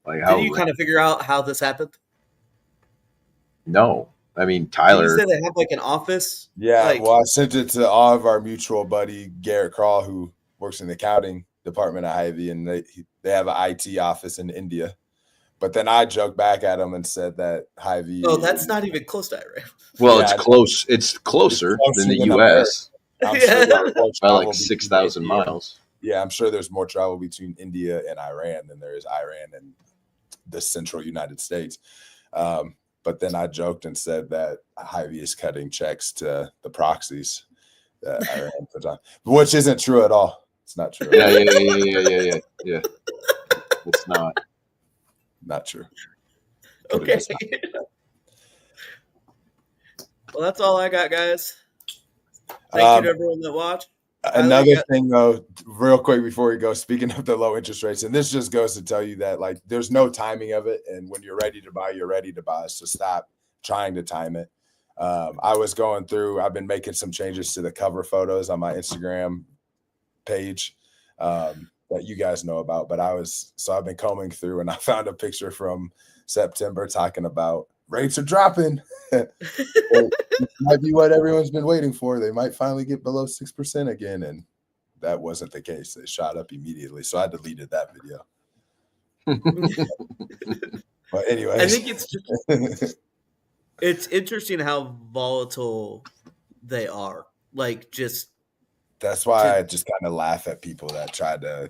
Like Did how? you kind of figure out how this happened? No, I mean Did you Tyler. say they have like an office? Yeah, Like, well, I sent it to all of our mutual buddy Garrett Crawl, who works in the accounting department at Hy-Vee, and they have an IT office in India. But then I joked back at him and said that Hy-Vee oh, that's not even close to Iran. Well, it's yeah, close. It's it's closer than closer the than America. U.S. I'm sure Yeah. there's more by travel like between 6,000 India. miles. Yeah, I'm sure there's more travel between India and Iran than there is Iran and the central United States. But then I joked and said that Hy-Vee is cutting checks to the proxies that Iran puts on, which isn't true at all. It's not true. Yeah. It's not. Not true. Could've Okay. just- Well, that's all I got, guys. Thank you to everyone that watched. Tyler, you Another got- thing, though, real quick before we go, speaking of the low interest rates, and this just goes to tell you that like there's no timing of it, and when you're ready to buy, you're ready to buy. So stop trying to time it. I was going through. I've been making some changes to the cover photos on my Instagram page that you guys know about, but I've been combing through, and I found a picture from September talking about rates are dropping. This might be what everyone's been waiting for. They might finally get below 6% again, and that wasn't the case. They shot up immediately, so I deleted that video. But anyways, I think it's interesting how volatile they are. Like, just that's why I just kind of laugh at people that try to,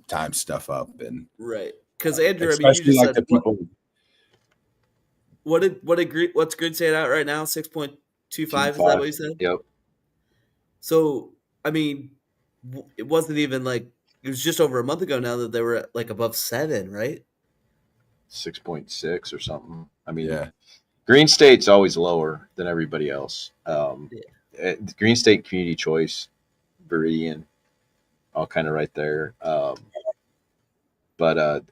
time stuff up, and right. Because Andrew, I mean, you especially just like said the people. what's grid saying out right now? 6.25. Is that what you said? Yep. So, I mean, it wasn't even like it was just over a month ago now that they were at like above 7, right? 6.6 or something. I mean, Yeah. Green State's always lower than everybody else. Yeah. Green State Community Choice, Viridian, all kind of right there. But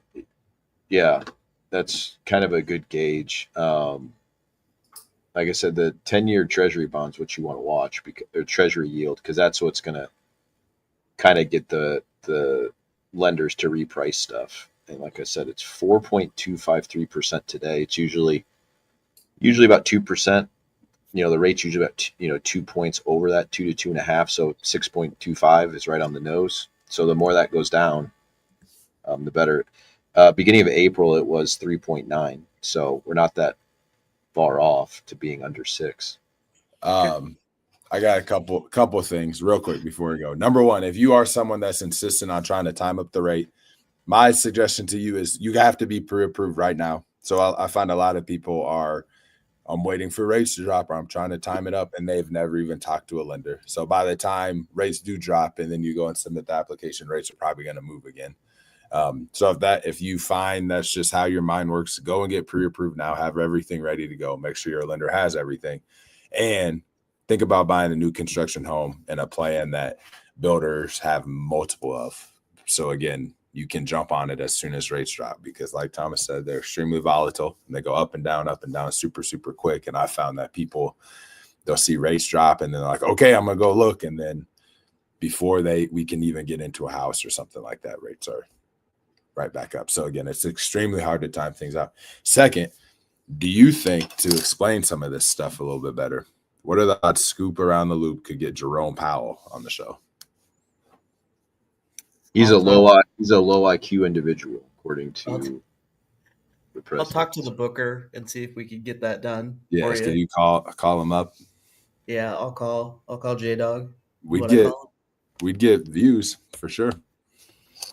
yeah, that's kind of a good gauge. Like I said, the 10-year Treasury bonds, what you want to watch, because or Treasury yield, because that's what's going to kind of get the lenders to reprice stuff. And like I said, it's 4.253% today. It's usually about 2%. The rate's usually about 2 points over that, 2 to 2.5. So 6.25 is right on the nose. So the more that goes down, the better. Beginning of April, it was 3.9. So we're not that far off to being under 6. I got a couple of things real quick before we go. Number one, if you are someone that's insistent on trying to time up the rate, my suggestion to you is you have to be pre-approved right now. So I find a lot of people are, I'm waiting for rates to drop, or I'm trying to time it up, and they've never even talked to a lender. So by the time rates do drop and then you go and submit the application, rates are probably going to move again. So if you find that's just how your mind works, go and get pre-approved now, have everything ready to go. Make sure your lender has everything, and think about buying a new construction home and a plan that builders have multiple of. So again, you can jump on it as soon as rates drop, because like Thomas said, they're extremely volatile and they go up and down super, super quick. And I found that they'll see rates drop and then they're like, okay, I'm going to go look. And then before we can even get into a house or something like that, rates are right back up. So again, it's extremely hard to time things out. Second, do you think, to explain some of this stuff a little bit better, what are the odds Scoop Around the Loop could get Jerome Powell on the show? He's a low IQ individual, according to the president. I'll talk to the booker and see if we can get that done. Yes, can you call him up? Yeah, I'll call J Dog. We'd get views for sure.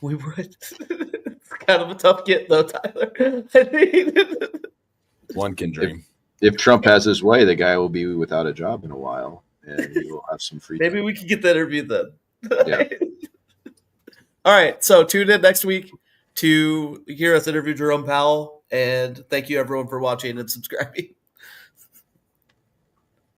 We would. It's kind of a tough get though, Tyler. I mean, one can dream. If Trump has his way, the guy will be without a job in a while, and he will have some free Maybe time. we could get the interview then. Yeah. All right, so tune in next week to hear us interview Jerome Powell, and thank you everyone for watching and subscribing.